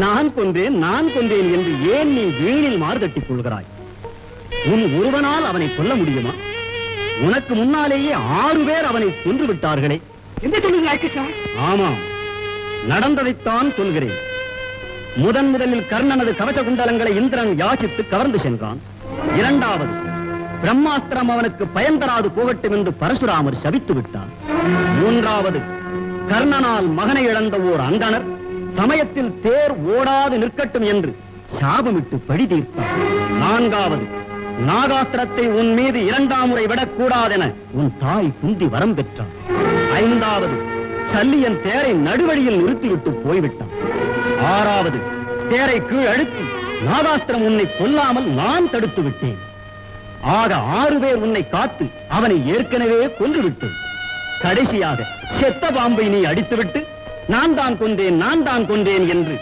நான் கொண்டேன் என்று ஏன் நீ வீணில் மாறுதட்டிக் கொள்கிறாய்? உன் ஒருவனால் அவனை கொல்ல முடியுமா? உனக்கு முன்னாலேயே 6 பேர் அவனை கொன்று விட்டார்களே. என்ன சொல்லுங்க? ஆமாம், நடந்ததைத்தான் சொல்கிறேன். முதலில் கர்ணனது கவச குண்டலங்களை இந்திரன் யாசித்து கவர்ந்து சென்றான். இரண்டாவது, பிரம்மாஸ்திரம் அவனுக்கு பயன் தராது போகட்டும் என்று பரசுராமர் சபித்து விட்டார். மூன்றாவது, கர்ணனால் மகனை இழந்த ஓர் அந்தணர் சமயத்தில் தேர் ஓடாது நிற்கட்டும் என்று சாபமிட்டு பழி தீர்த்தார். நான்காவது, நாகாஸ்திரத்தை உன் மீது 2ஆம் முறை விடக்கூடாதென உன் தாய் குந்தி வரம் பெற்றார். ஐந்தாவது, சல்லியன் தேரை நடுவழியில் நிறுத்திவிட்டு போய்விட்டான். ஆறாவது, தேரை கீழ் அழுத்தி நாகாஸ்திரம் உன்னை கொல்லாமல் நான் தடுத்து விட்டேன். ஆக 6 பேர் உன்னை காத்து அவனை ஏற்கனவே கொன்றுவிட்டேன். கடைசியாக செத்த பாம்பை நீ அடித்துவிட்டு நான் தான் கொண்டேன் என்று